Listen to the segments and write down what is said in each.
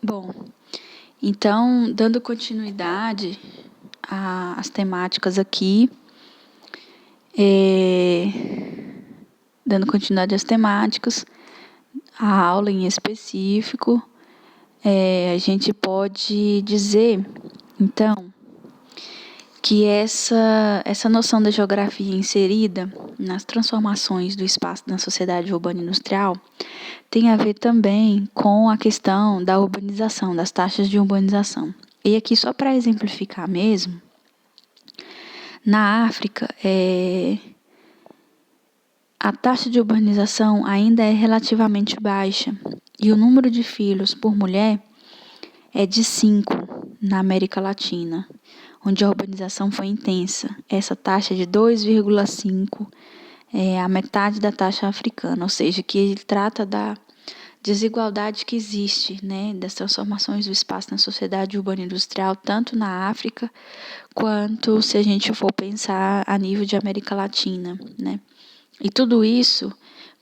Bom, então, dando continuidade às temáticas aqui, a aula em específico, a gente pode dizer, então, que essa noção da geografia inserida nas transformações do espaço na sociedade urbana e industrial tem a ver também com a questão da urbanização, das taxas de urbanização. E aqui, só para exemplificar mesmo, na África, a taxa de urbanização ainda é relativamente baixa e o número de filhos por mulher é de 5 na América Latina, onde a urbanização foi intensa. Essa taxa de 2,5 é a metade da taxa africana, ou seja, que ele trata da desigualdade que existe, né, das transformações do espaço na sociedade urbana e industrial, tanto na África, quanto se a gente for pensar a nível de América Latina, né. E tudo isso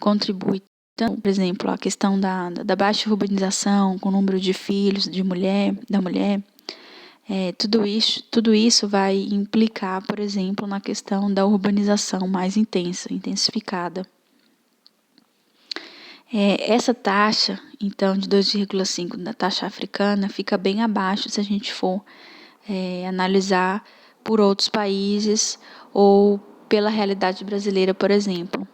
contribui, então, por exemplo, a questão da baixa urbanização, com o número de filhos da mulher, tudo isso vai implicar, por exemplo, na questão da urbanização mais intensificada. Essa taxa, então, de 2,5 da taxa africana, fica bem abaixo se a gente for analisar por outros países ou pela realidade brasileira, por exemplo,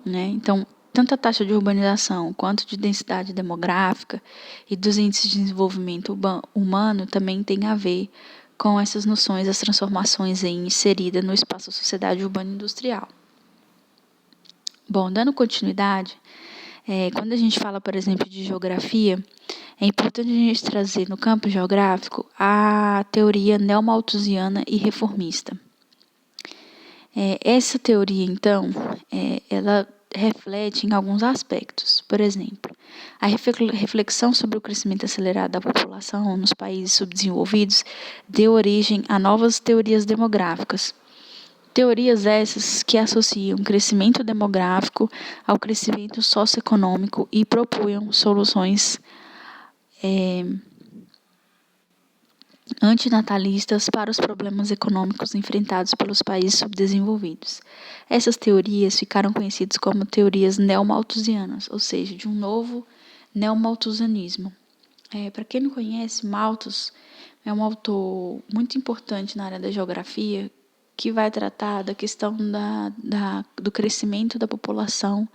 né? Então, tanto a taxa de urbanização quanto de densidade demográfica e dos índices de desenvolvimento humano também tem a ver com essas noções, as transformações inseridas no espaço sociedade urbana industrial. Bom, dando continuidade, quando a gente fala, por exemplo, de geografia, é importante a gente trazer no campo geográfico a teoria neomalthusiana e reformista. Essa teoria, então, ela reflete em alguns aspectos. Por exemplo, a reflexão sobre o crescimento acelerado da população nos países subdesenvolvidos deu origem a novas teorias demográficas. Teorias essas que associam o crescimento demográfico ao crescimento socioeconômico e propunham soluções antinatalistas para os problemas econômicos enfrentados pelos países subdesenvolvidos. Essas teorias ficaram conhecidas como teorias neomalthusianas, ou seja, de um novo neomalthusianismo. Para quem não conhece, Malthus é um autor muito importante na área da geografia que vai tratar da questão do crescimento da população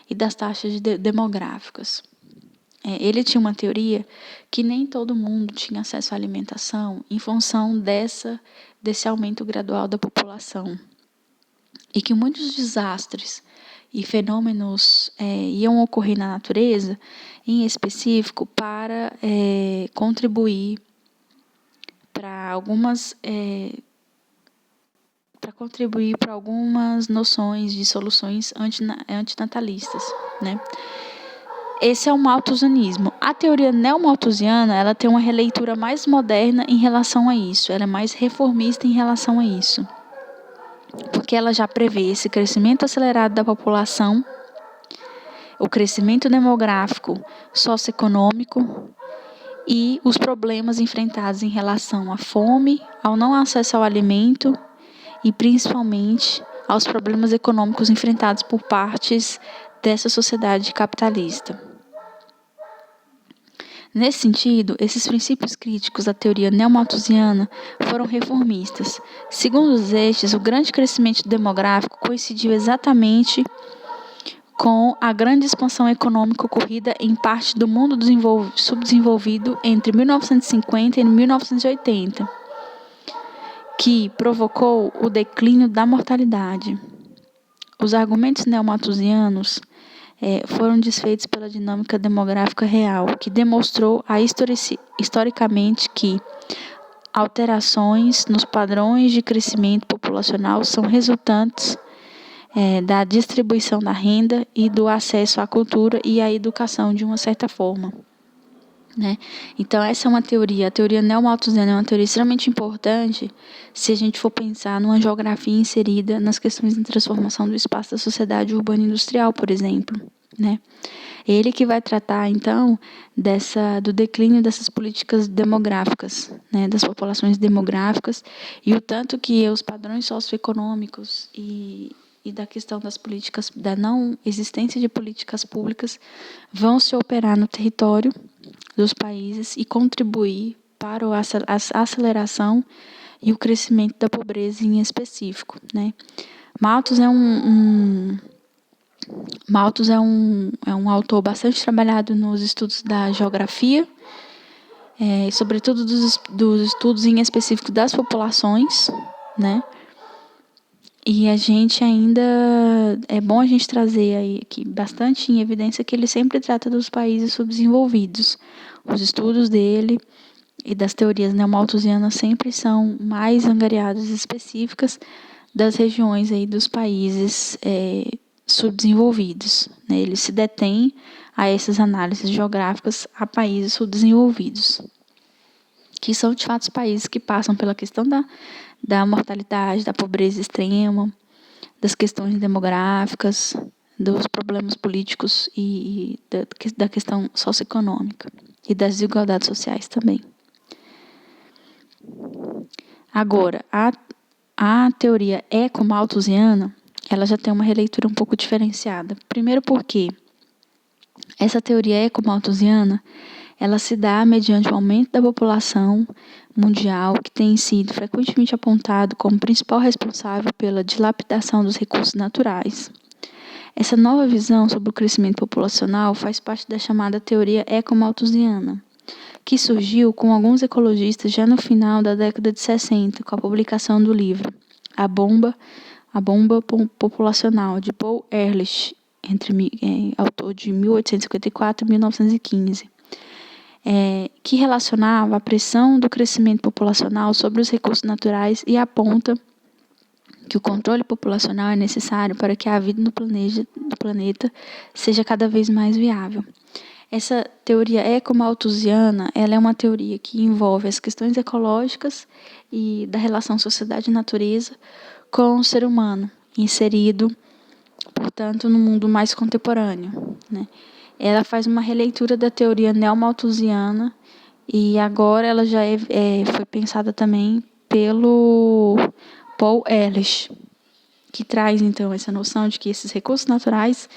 e das taxas demográficas. Ele tinha uma teoria que nem todo mundo tinha acesso à alimentação em função desse aumento gradual da população e que muitos desastres e fenômenos iam ocorrer na natureza, em específico, para contribuir para algumas noções de soluções antinatalistas, né? Esse é o malthusianismo. A teoria neomalthusiana, ela tem uma releitura mais moderna em relação a isso, ela é mais reformista em relação a isso, porque ela já prevê esse crescimento acelerado da população, o crescimento demográfico, socioeconômico e os problemas enfrentados em relação à fome, ao não acesso ao alimento e, principalmente, aos problemas econômicos enfrentados por partes dessa sociedade capitalista. Nesse sentido, esses princípios críticos da teoria neomalthusiana foram reformistas. Segundo estes, o grande crescimento demográfico coincidiu exatamente com a grande expansão econômica ocorrida em parte do mundo subdesenvolvido entre 1950 e 1980, que provocou o declínio da mortalidade. Os argumentos neomalthusianos foram desfeitos pela dinâmica demográfica real, que demonstrou historicamente que alterações nos padrões de crescimento populacional são resultantes da distribuição da renda e do acesso à cultura e à educação de uma certa forma. Né? Então, essa é uma teoria. A teoria neomalthusiana é uma teoria extremamente importante se a gente for pensar numa geografia inserida nas questões de transformação do espaço da sociedade urbana e industrial, por exemplo. Né? Ele que vai tratar, então, do declínio dessas políticas demográficas, né, das populações demográficas, e o tanto que os padrões socioeconômicos e da questão das políticas, da não existência de políticas públicas, vão se operar no território dos países e contribuir para a aceleração e o crescimento da pobreza em específico, né? Malthus é um autor bastante trabalhado nos estudos da geografia, sobretudo dos estudos em específico das populações, né? E a gente ainda é bom a gente trazer aí aqui bastante em evidência que ele sempre trata dos países subdesenvolvidos. Os estudos dele e das teorias neomalthusianas sempre são mais angariadas e específicas das regiões aí dos países subdesenvolvidos, né? Ele se detém a essas análises geográficas a países subdesenvolvidos, que são de fato os países que passam pela questão da mortalidade, da pobreza extrema, das questões demográficas, dos problemas políticos e da questão socioeconômica e das desigualdades sociais também. Agora, a teoria ecomalthusiana, ela já tem uma releitura um pouco diferenciada. Primeiro porque essa teoria ecomalthusiana, ela se dá mediante o aumento da população mundial, que tem sido frequentemente apontado como principal responsável pela dilapidação dos recursos naturais. Essa nova visão sobre o crescimento populacional faz parte da chamada teoria ecomalthusiana, que surgiu com alguns ecologistas já no final da década de 60, com a publicação do livro A Bomba Populacional, de Paul Ehrlich, autor de 1854 e 1915, que relacionava a pressão do crescimento populacional sobre os recursos naturais e aponta que o controle populacional é necessário para que a vida no planeta seja cada vez mais viável. Essa teoria ecomalthusiana, ela é uma teoria que envolve as questões ecológicas e da relação sociedade-natureza com o ser humano, inserido, portanto, no mundo mais contemporâneo, né? Ela faz uma releitura da teoria neomalthusiana e agora ela já foi pensada também pelo Paul Ehrlich, que traz, então, essa noção de que esses recursos naturais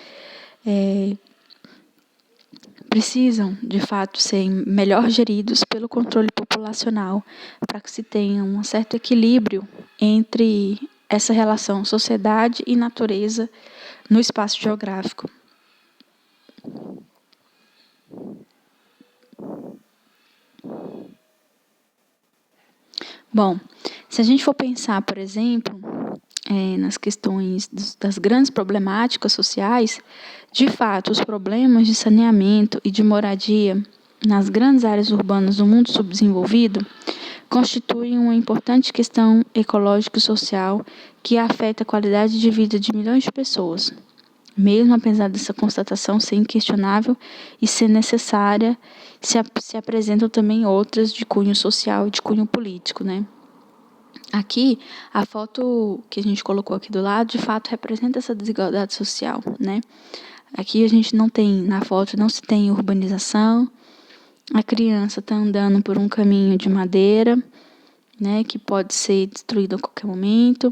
precisam, de fato, ser melhor geridos pelo controle populacional, para que se tenha um certo equilíbrio entre essa relação sociedade e natureza no espaço geográfico. Bom, se a gente for pensar, por exemplo, nas questões das grandes problemáticas sociais, de fato, os problemas de saneamento e de moradia nas grandes áreas urbanas do mundo subdesenvolvido constituem uma importante questão ecológica e social que afeta a qualidade de vida de milhões de pessoas. Mesmo apesar dessa constatação ser inquestionável e ser necessária, se apresentam também outras de cunho social e de cunho político, né? Aqui, a foto que a gente colocou aqui do lado, de fato, representa essa desigualdade social, né? Aqui a gente não tem, na foto, não se tem urbanização. A criança está andando por um caminho de madeira, né, que pode ser destruído a qualquer momento.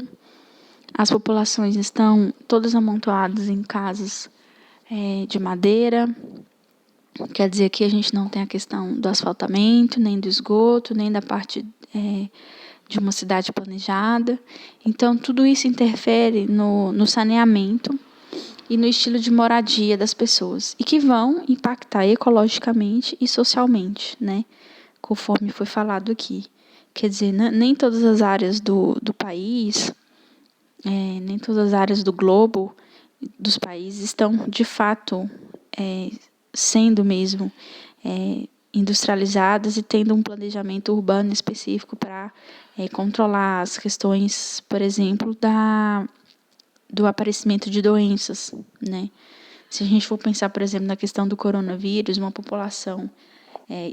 As populações estão todas amontoadas em casas de madeira. Quer dizer que a gente não tem a questão do asfaltamento, nem do esgoto, nem da parte de uma cidade planejada. Então, tudo isso interfere no saneamento e no estilo de moradia das pessoas, e que vão impactar ecologicamente e socialmente, né? Conforme foi falado aqui. Quer dizer, nem todas as áreas do país, nem todas as áreas do globo, dos países, estão, de fato, sendo mesmo industrializadas e tendo um planejamento urbano específico para controlar as questões, por exemplo, do aparecimento de doenças, né? Se a gente for pensar, por exemplo, na questão do coronavírus, uma população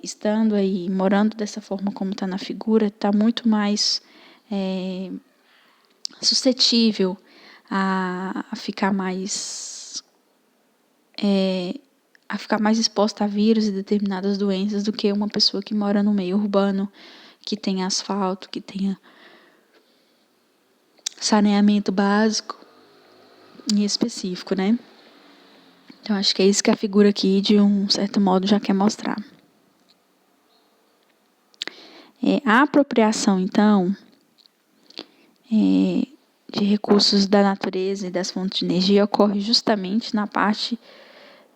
estando aí, morando dessa forma como está na figura, está muito mais suscetível a ficar mais a ficar mais exposta a vírus e determinadas doenças do que uma pessoa que mora no meio urbano, que tem asfalto, que tenha saneamento básico e específico, né? Então, acho que é isso que a figura aqui, de um certo modo, já quer mostrar. A apropriação, então, de recursos da natureza e das fontes de energia ocorre justamente na parte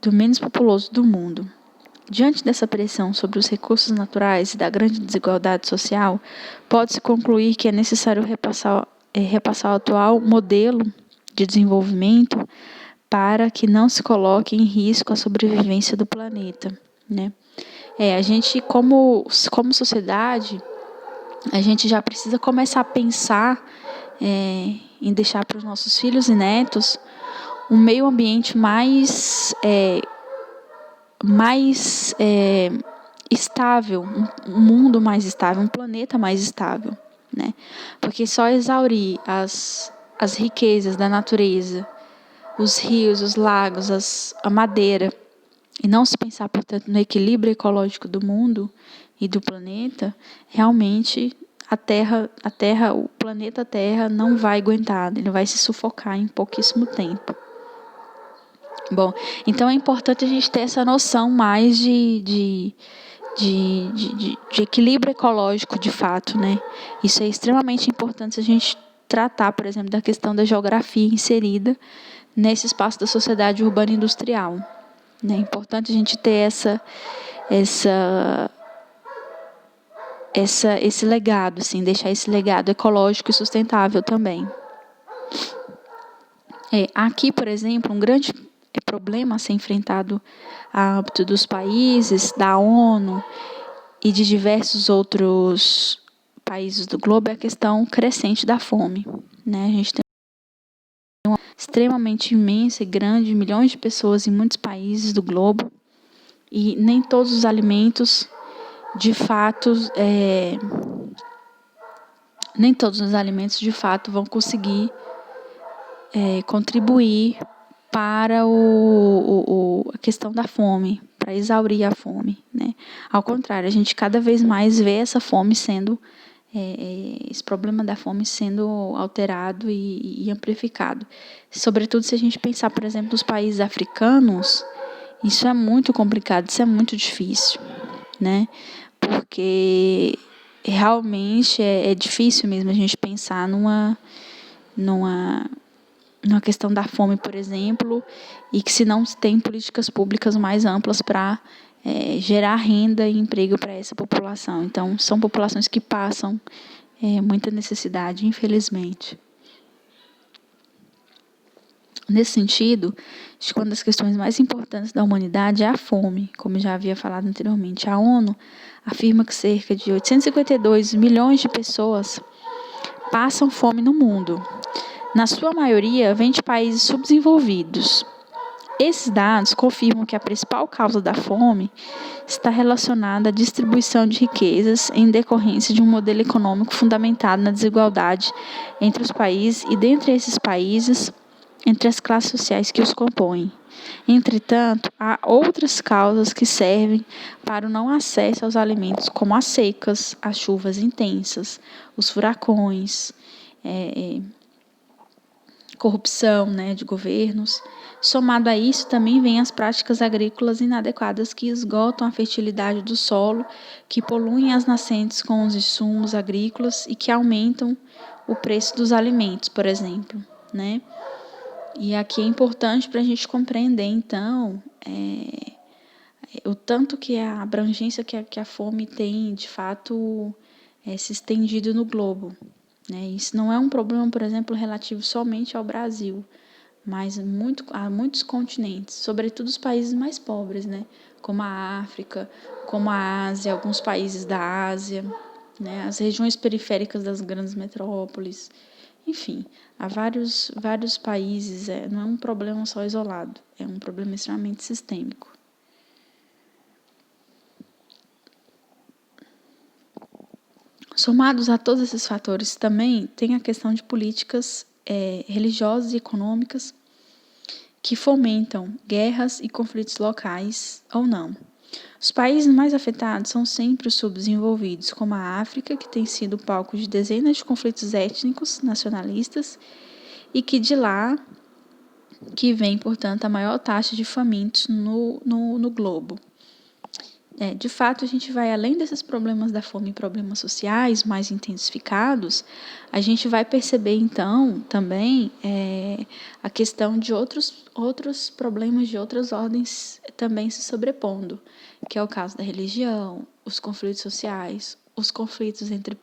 do menos populoso do mundo. Diante dessa pressão sobre os recursos naturais e da grande desigualdade social, pode-se concluir que é necessário repassar o atual modelo de desenvolvimento para que não se coloque em risco a sobrevivência do planeta, né? A gente, como sociedade, a gente já precisa começar a pensar em deixar para os nossos filhos e netos um meio ambiente mais estável, um mundo mais estável, um planeta mais estável, né? Porque só exaurir as riquezas da natureza, os rios, os lagos, a madeira, e não se pensar, portanto, no equilíbrio ecológico do mundo e do planeta, realmente o planeta Terra não vai aguentar, ele vai se sufocar em pouquíssimo tempo. Bom, então é importante a gente ter essa noção mais de equilíbrio ecológico, de fato, né? Isso é extremamente importante se a gente tratar, por exemplo, da questão da geografia inserida nesse espaço da sociedade urbana industrial. É importante a gente ter esse legado, assim, deixar esse legado ecológico e sustentável também. Aqui, por exemplo, um grande problema a ser enfrentado a âmbito dos países, da ONU e de diversos outros países do globo é a questão crescente da fome, né? A gente tem uma extremamente imensa e grande, milhões de pessoas em muitos países do globo, e nem todos os alimentos, de fato, vão conseguir contribuir para a questão da fome, para exaurir a fome, né? Ao contrário, a gente cada vez mais vê essa fome sendo, esse problema da fome sendo alterado e amplificado. Sobretudo se a gente pensar, por exemplo, nos países africanos, isso é muito complicado, isso é muito difícil, né? Porque realmente é difícil mesmo a gente pensar numa questão da fome, por exemplo, e que se não tem políticas públicas mais amplas para gerar renda e emprego para essa população. Então, são populações que passam muita necessidade, infelizmente. Nesse sentido, acho que uma das questões mais importantes da humanidade é a fome, como já havia falado anteriormente. A ONU afirma que cerca de 852 milhões de pessoas passam fome no mundo. Na sua maioria, vem de países subdesenvolvidos. Esses dados confirmam que a principal causa da fome está relacionada à distribuição de riquezas em decorrência de um modelo econômico fundamentado na desigualdade entre os países e, dentre esses países, entre as classes sociais que os compõem. Entretanto, há outras causas que servem para o não acesso aos alimentos, como as secas, as chuvas intensas, os furacões, corrupção, né, de governos. Somado a isso, também vem as práticas agrícolas inadequadas que esgotam a fertilidade do solo, que poluem as nascentes com os insumos agrícolas e que aumentam o preço dos alimentos, por exemplo, né? E aqui é importante para a gente compreender, então, o tanto que a abrangência que a fome tem, de fato, se estendido no globo, né? Isso não é um problema, por exemplo, relativo somente ao Brasil, mas a muitos continentes, sobretudo os países mais pobres, né? Como a África, como a Ásia, alguns países da Ásia, né? As regiões periféricas das grandes metrópoles. Enfim, há vários países, não é um problema só isolado, é um problema extremamente sistêmico. Somados a todos esses fatores, também tem a questão de políticas religiosas e econômicas que fomentam guerras e conflitos locais ou não. Os países mais afetados são sempre os subdesenvolvidos, como a África, que tem sido palco de dezenas de conflitos étnicos nacionalistas e que de lá que vem, portanto, a maior taxa de famintos no globo. De fato, a gente vai além desses problemas da fome e problemas sociais mais intensificados, a gente vai perceber, então, também a questão de outros problemas de outras ordens também se sobrepondo, que é o caso da religião, os conflitos sociais, os conflitos entre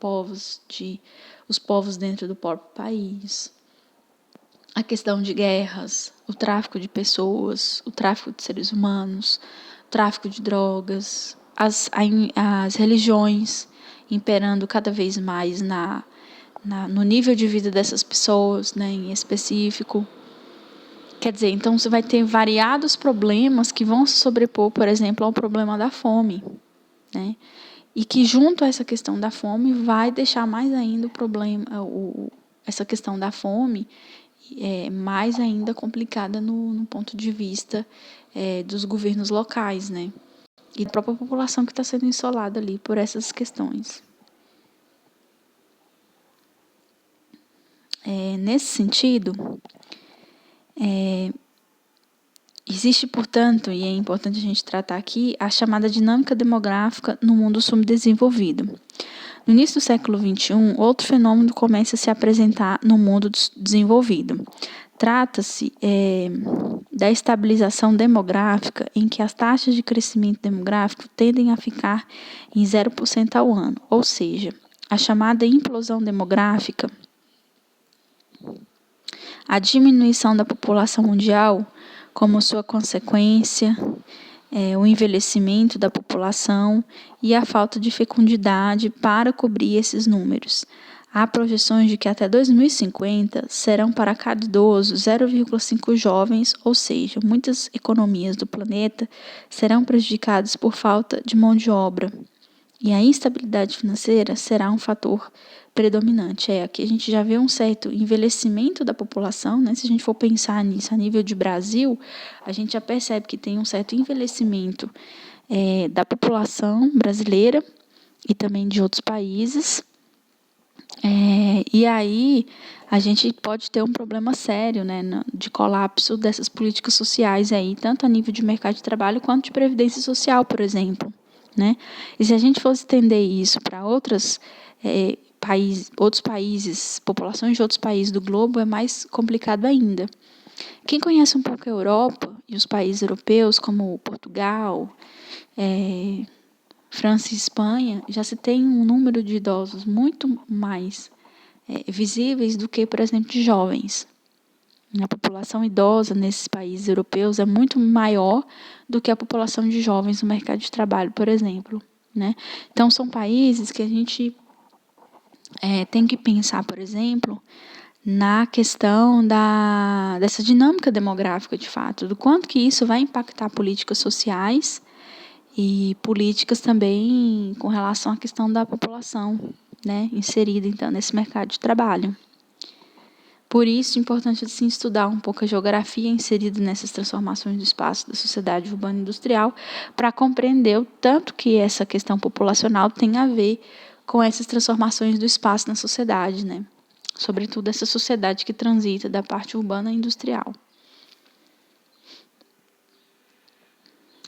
os povos dentro do próprio país, a questão de guerras, o tráfico de pessoas, o tráfico de seres humanos, o tráfico de drogas, as religiões imperando cada vez mais no nível de vida dessas pessoas, né, em específico. Quer dizer, então você vai ter variados problemas que vão se sobrepor, por exemplo, ao problema da fome, né? E que junto a essa questão da fome vai deixar mais ainda o problema, essa questão da fome mais ainda complicada no ponto de vista dos governos locais, né? E da própria população que está sendo isolada ali por essas questões. Nesse sentido, existe, portanto, e é importante a gente tratar aqui, a chamada dinâmica demográfica no mundo subdesenvolvido. No início do século XXI, outro fenômeno começa a se apresentar no mundo desenvolvido. Trata-se da estabilização demográfica, em que as taxas de crescimento demográfico tendem a ficar em 0% ao ano, ou seja, a chamada implosão demográfica, a diminuição da população mundial, como sua consequência, o envelhecimento da população e a falta de fecundidade para cobrir esses números. Há projeções de que até 2050 serão para cada idoso 0,5 jovens, ou seja, muitas economias do planeta serão prejudicadas por falta de mão de obra. E a instabilidade financeira será um fator predominante. Aqui a gente já vê um certo envelhecimento da população, né? Se a gente for pensar nisso a nível de Brasil, a gente já percebe que tem um certo envelhecimento da população brasileira e também de outros países. E aí a gente pode ter um problema sério, né, de colapso dessas políticas sociais aí, tanto a nível de mercado de trabalho quanto de previdência social, por exemplo, né? E se a gente fosse estender isso para outros países, populações de outros países do globo, é mais complicado ainda. Quem conhece um pouco a Europa e os países europeus, como Portugal, França e Espanha, já se tem um número de idosos muito mais visíveis do que, por exemplo, de jovens. A população idosa nesses países europeus é muito maior do que a população de jovens no mercado de trabalho, por exemplo, né? Então, são países que a gente tem que pensar, por exemplo, na questão dessa dinâmica demográfica, de fato, do quanto que isso vai impactar políticas sociais e políticas também com relação à questão da população, né, inserida, então, nesse mercado de trabalho. Por isso, é importante assim, estudar um pouco a geografia inserida nessas transformações do espaço da sociedade urbana e industrial para compreender o tanto que essa questão populacional tem a ver com essas transformações do espaço na sociedade, né? Sobretudo essa sociedade que transita da parte urbana e industrial.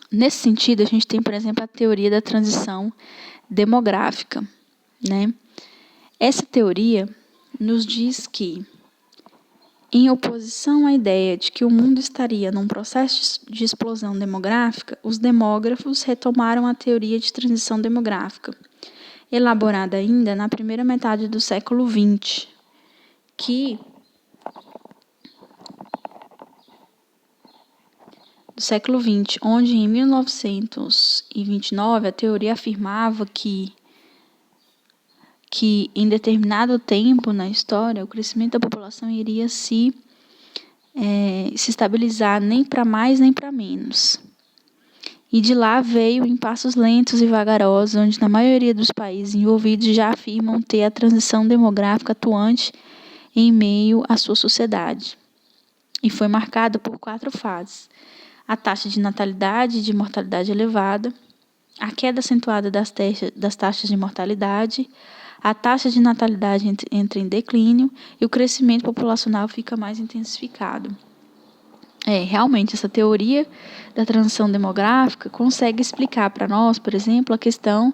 Nesse sentido, a gente tem, por exemplo, a teoria da transição demográfica, né? Essa teoria nos diz que, em oposição à ideia de que o mundo estaria num processo de explosão demográfica, os demógrafos retomaram a teoria de transição demográfica, elaborada ainda na primeira metade do século XX, onde em 1929 a teoria afirmava que em determinado tempo na história o crescimento da população iria se estabilizar nem para mais nem para menos. E de lá veio em passos lentos e vagarosos, onde na maioria dos países envolvidos já afirmam ter a transição demográfica atuante em meio à sua sociedade. e foi marcada por 4 fases: a taxa de natalidade e de mortalidade elevada, a queda acentuada das taxas de mortalidade, a taxa de natalidade entra em declínio e o crescimento populacional fica mais intensificado. Realmente, essa teoria da transição demográfica consegue explicar para nós, por exemplo, a questão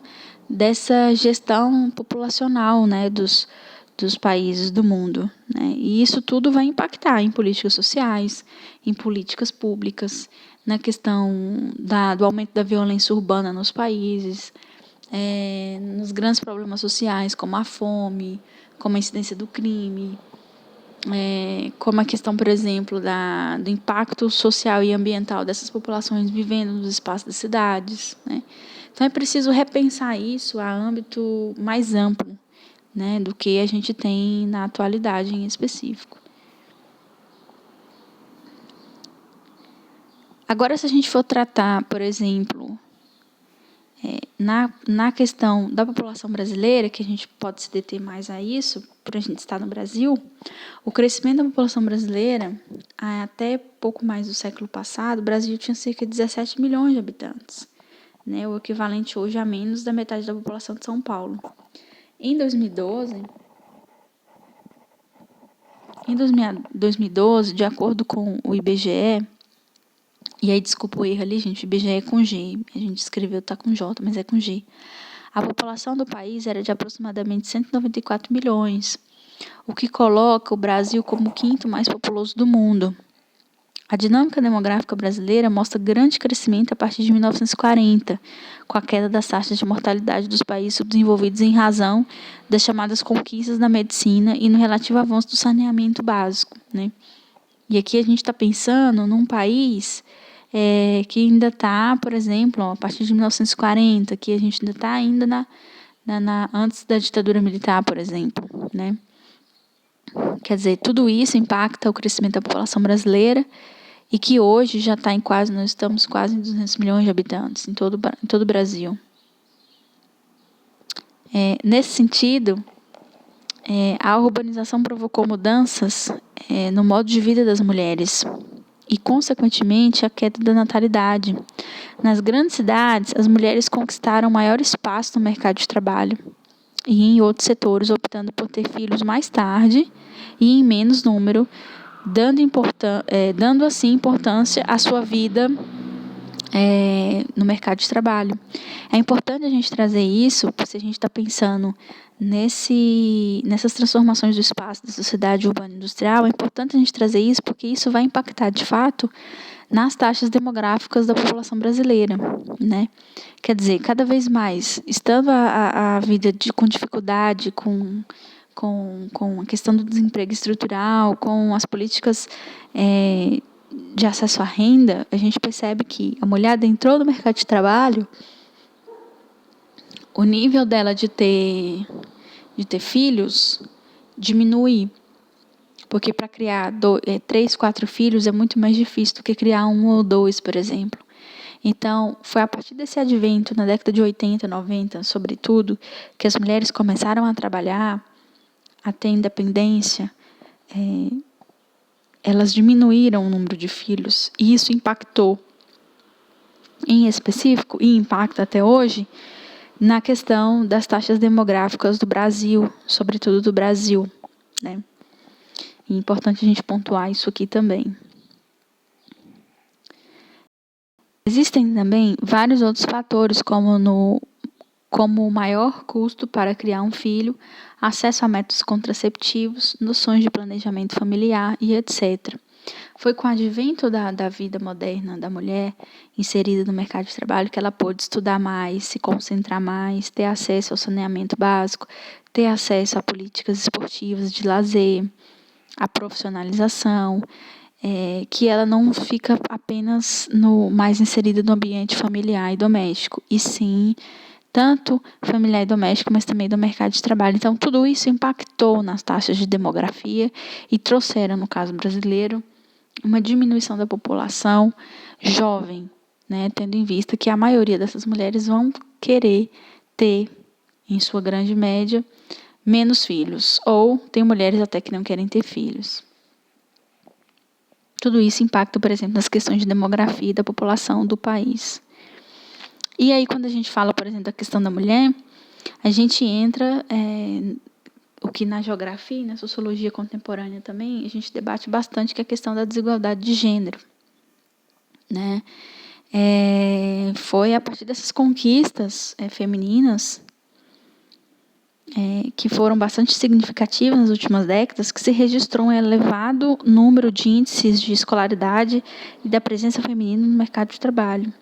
dessa gestão populacional, né, dos países do mundo, né? E isso tudo vai impactar em políticas sociais, em políticas públicas, na questão do aumento da violência urbana nos países, nos grandes problemas sociais, como a fome, como a incidência do crime, como a questão, por exemplo, do impacto social e ambiental dessas populações vivendo nos espaços das cidades, né? Então, é preciso repensar isso a âmbito mais amplo, né, do que a gente tem na atualidade em específico. Agora, se a gente for tratar, por exemplo, na questão da população brasileira, que a gente pode se deter mais a isso, por a gente estar no Brasil, o crescimento da população brasileira, até pouco mais do século passado, o Brasil tinha cerca de 17 milhões de habitantes, né, o equivalente hoje a menos da metade da população de São Paulo. Em 2012, de acordo com o IBGE, e aí desculpa o erro ali, gente, o IBGE é com G, a gente escreveu, tá com J, mas é com G. A população do país era de aproximadamente 194 milhões, o que coloca o Brasil como o quinto mais populoso do mundo. A dinâmica demográfica brasileira mostra grande crescimento a partir de 1940, com a queda das taxas de mortalidade dos países subdesenvolvidos em razão das chamadas conquistas na medicina e no relativo avanço do saneamento básico, né? E aqui a gente está pensando num país que ainda está, por exemplo, a partir de 1940, que a gente ainda está antes da ditadura militar, por exemplo, né? Quer dizer, tudo isso impacta o crescimento da população brasileira e que hoje já está nós estamos quase em 200 milhões de habitantes em todo o Brasil. Nesse sentido, a urbanização provocou mudanças no modo de vida das mulheres e, consequentemente, a queda da natalidade. Nas grandes cidades, as mulheres conquistaram maior espaço no mercado de trabalho e em outros setores, optando por ter filhos mais tarde e em menos número, dando assim importância à sua vida no mercado de trabalho. É importante a gente trazer isso, porque se a gente está pensando nessas transformações do espaço da sociedade urbana industrial, é importante a gente trazer isso, porque isso vai impactar, de fato, nas taxas demográficas da população brasileira, né? Quer dizer, cada vez mais, estando a vida com dificuldade, com a questão do desemprego estrutural, com as políticas de acesso à renda, a gente percebe que a mulher entrou no mercado de trabalho, o nível dela de ter filhos diminui, porque para criar 3, 4 filhos é muito mais difícil do que criar 1 ou 2, por exemplo. Então, foi a partir desse advento, na década de 80, 90, sobretudo, que as mulheres começaram a trabalhar, a ter independência, elas diminuíram o número de filhos, e isso impactou, em específico, e impacta até hoje, na questão das taxas demográficas do Brasil, sobretudo do Brasil, né? E é importante a gente pontuar isso aqui também. Existem também vários outros fatores, como o maior custo para criar um filho, acesso a métodos contraceptivos, noções de planejamento familiar e etc. Foi com o advento da vida moderna da mulher inserida no mercado de trabalho que ela pôde estudar mais, se concentrar mais, ter acesso ao saneamento básico, ter acesso a políticas esportivas de lazer, a profissionalização, que ela não fica apenas mais inserida no ambiente familiar e doméstico, e sim tanto familiar e doméstico, mas também do mercado de trabalho. Então, tudo isso impactou nas taxas de demografia e trouxeram, no caso brasileiro, uma diminuição da população jovem, né, tendo em vista que a maioria dessas mulheres vão querer ter, em sua grande média, menos filhos, ou tem mulheres até que não querem ter filhos. Tudo isso impacta, por exemplo, nas questões de demografia e da população do país. E aí, quando a gente fala, por exemplo, da questão da mulher, a gente entra, o que na geografia e na sociologia contemporânea também, a gente debate bastante, que é a questão da desigualdade de gênero. Né? Foi a partir dessas conquistas femininas, que foram bastante significativas nas últimas décadas, que se registrou um elevado número de índices de escolaridade e da presença feminina no mercado de trabalho.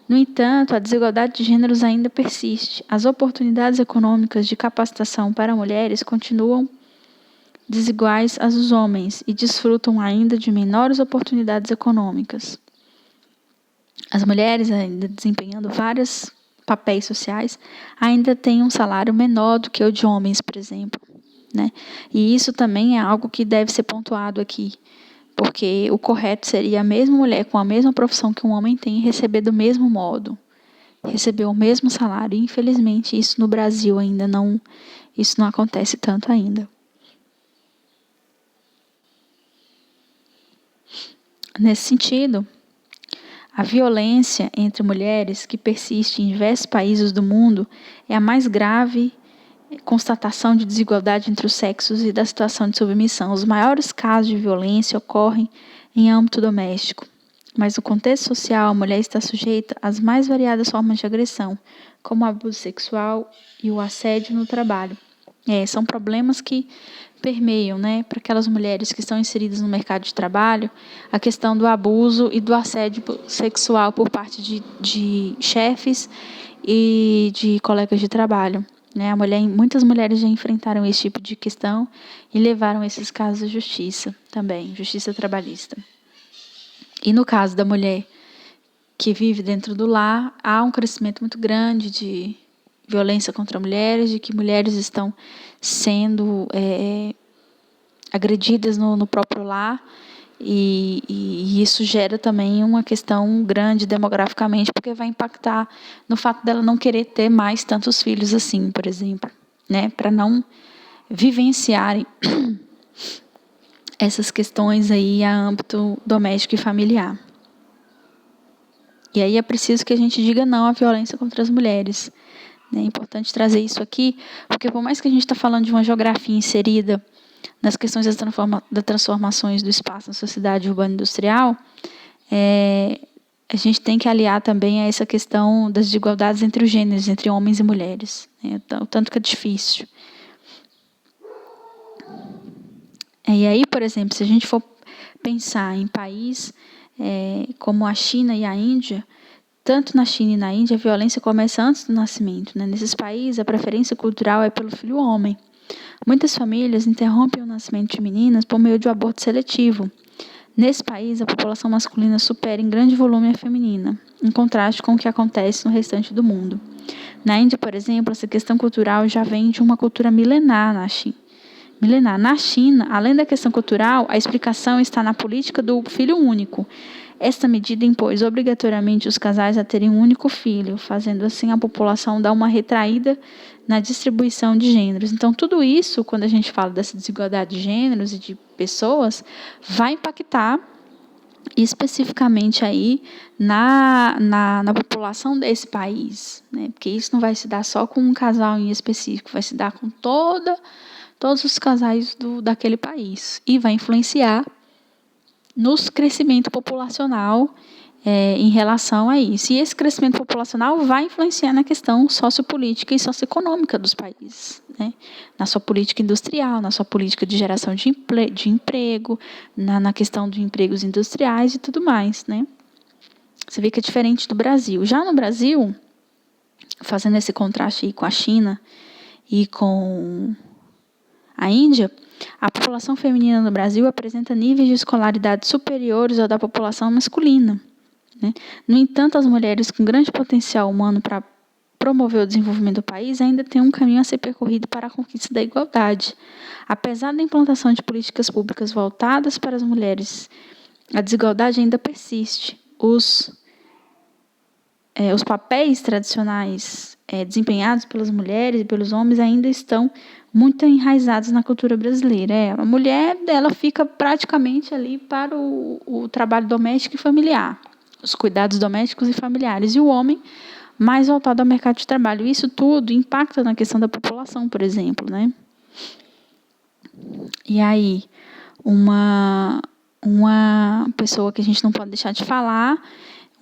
No entanto, a desigualdade de gêneros ainda persiste. As oportunidades econômicas de capacitação para mulheres continuam desiguais às dos homens e desfrutam ainda de menores oportunidades econômicas. As mulheres, ainda desempenhando vários papéis sociais, ainda têm um salário menor do que o de homens, por exemplo. Né? E isso também é algo que deve ser pontuado aqui, porque o correto seria a mesma mulher com a mesma profissão que um homem tem receber do mesmo modo, receber o mesmo salário. E, infelizmente, isso no Brasil ainda não, isso não acontece tanto ainda. Nesse sentido, a violência entre mulheres, que persiste em diversos países do mundo, é a mais grave constatação de desigualdade entre os sexos e da situação de submissão. Os maiores casos de violência ocorrem em âmbito doméstico, mas no contexto social, a mulher está sujeita às mais variadas formas de agressão, como o abuso sexual e o assédio no trabalho. São problemas que permeiam, né, para aquelas mulheres que estão inseridas no mercado de trabalho, a questão do abuso e do assédio sexual por parte de chefes e de colegas de trabalho. Né? Muitas mulheres já enfrentaram esse tipo de questão e levaram esses casos à justiça também, justiça trabalhista. E no caso da mulher que vive dentro do lar, há um crescimento muito grande de violência contra mulheres, de que mulheres estão sendo agredidas no próprio lar, e isso gera também uma questão grande demograficamente, porque vai impactar no fato dela não querer ter mais tantos filhos assim, por exemplo, né, para não vivenciarem essas questões aí a âmbito doméstico e familiar. E aí é preciso que a gente diga não à violência contra as mulheres. É importante trazer isso aqui, porque por mais que a gente está falando de uma geografia inserida nas questões das transformações do espaço na sociedade urbana industrial, a gente tem que aliar também a essa questão das desigualdades entre os gêneros, entre homens e mulheres. O tanto que é difícil. E aí, por exemplo, se a gente for pensar em país como a China e a Índia, tanto na China e na Índia, a violência começa antes do nascimento. Né? Nesses países, a preferência cultural é pelo filho homem. Muitas famílias interrompem o nascimento de meninas por meio de um aborto seletivo. Nesse país, a população masculina supera em grande volume a feminina, em contraste com o que acontece no restante do mundo. Na Índia, por exemplo, essa questão cultural já vem de uma cultura milenar na China. Na China, além da questão cultural, a explicação está na política do filho único. Esta medida impôs obrigatoriamente os casais a terem um único filho, fazendo assim a população dar uma retraída na distribuição de gêneros. Então, tudo isso, quando a gente fala dessa desigualdade de gêneros e de pessoas, vai impactar especificamente aí na população desse país. Né? Porque isso não vai se dar só com um casal em específico, vai se dar com todos os casais daquele país. E vai influenciar no crescimento populacional em relação a isso. E esse crescimento populacional vai influenciar na questão sociopolítica e socioeconômica dos países. Né? Na sua política industrial, na sua política de geração de emprego, na questão de empregos industriais e tudo mais. Né? Você vê que é diferente do Brasil. Já no Brasil, fazendo esse contraste aí com a China e com a Índia, a população feminina no Brasil apresenta níveis de escolaridade superiores ao da população masculina. Né? No entanto, as mulheres com grande potencial humano para promover o desenvolvimento do país ainda têm um caminho a ser percorrido para a conquista da igualdade. Apesar da implantação de políticas públicas voltadas para as mulheres, a desigualdade ainda persiste. Os os papéis tradicionais desempenhados pelas mulheres e pelos homens ainda estão muito enraizados na cultura brasileira. A mulher, ela fica praticamente ali para o trabalho doméstico e familiar, os cuidados domésticos e familiares, e o homem mais voltado ao mercado de trabalho. Isso tudo impacta na questão da população, por exemplo, né? E aí, uma pessoa que a gente não pode deixar de falar,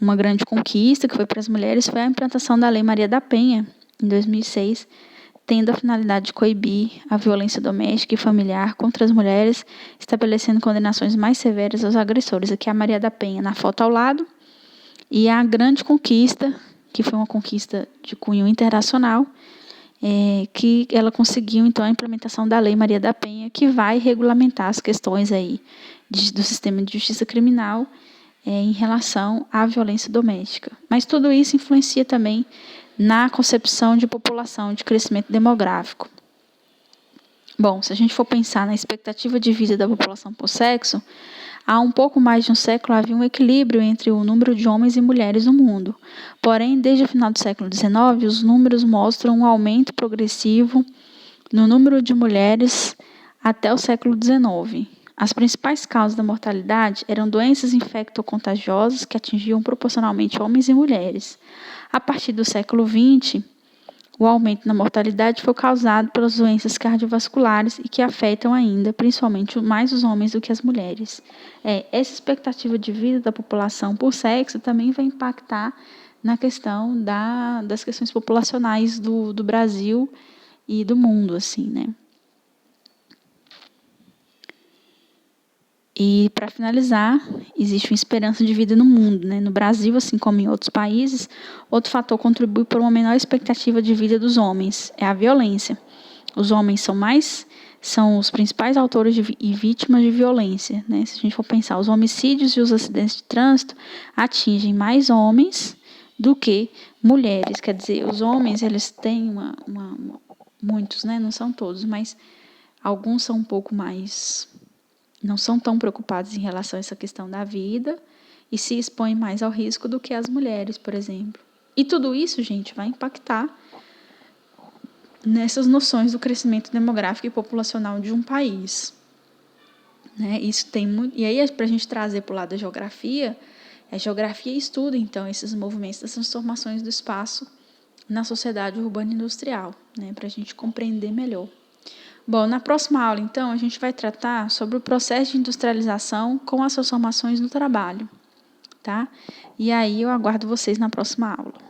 uma grande conquista que foi para as mulheres, foi a implantação da Lei Maria da Penha, em 2006, tendo a finalidade de coibir a violência doméstica e familiar contra as mulheres, estabelecendo condenações mais severas aos agressores. Aqui é a Maria da Penha na foto ao lado, e a grande conquista, que foi uma conquista de cunho internacional, que ela conseguiu, então, a implementação da Lei Maria da Penha, que vai regulamentar as questões aí do sistema de justiça criminal em relação à violência doméstica. Mas tudo isso influencia também na concepção de população, de crescimento demográfico. Bom, se a gente for pensar na expectativa de vida da população por sexo, há um pouco mais de um século havia um equilíbrio entre o número de homens e mulheres no mundo. Porém, desde o final do século XIX, os números mostram um aumento progressivo no número de mulheres até o século XIX. As principais causas da mortalidade eram doenças infectocontagiosas que atingiam proporcionalmente homens e mulheres. A partir do século XX, o aumento na mortalidade foi causado pelas doenças cardiovasculares e que afetam ainda, principalmente, mais os homens do que as mulheres. Essa expectativa de vida da população por sexo também vai impactar na questão das questões populacionais do Brasil e do mundo, assim, né? E, para finalizar, existe uma esperança de vida no mundo, né? No Brasil, assim como em outros países, outro fator contribui para uma menor expectativa de vida dos homens, é a violência. Os homens são os principais autores e vítimas de violência, né? Se a gente for pensar, os homicídios e os acidentes de trânsito atingem mais homens do que mulheres. Quer dizer, os homens, eles têm muitos, né? Não são todos, mas alguns são um pouco mais... não são tão preocupados em relação a essa questão da vida e se expõem mais ao risco do que as mulheres, por exemplo. E tudo isso, gente, vai impactar nessas noções do crescimento demográfico e populacional de um país. Né? Isso tem muito... E aí, para a gente trazer para o lado da geografia, a geografia estuda, então, esses movimentos das transformações do espaço na sociedade urbana e industrial, né? Para a gente compreender melhor. Bom, na próxima aula, então, a gente vai tratar sobre o processo de industrialização com as transformações no trabalho, tá? E aí eu aguardo vocês na próxima aula.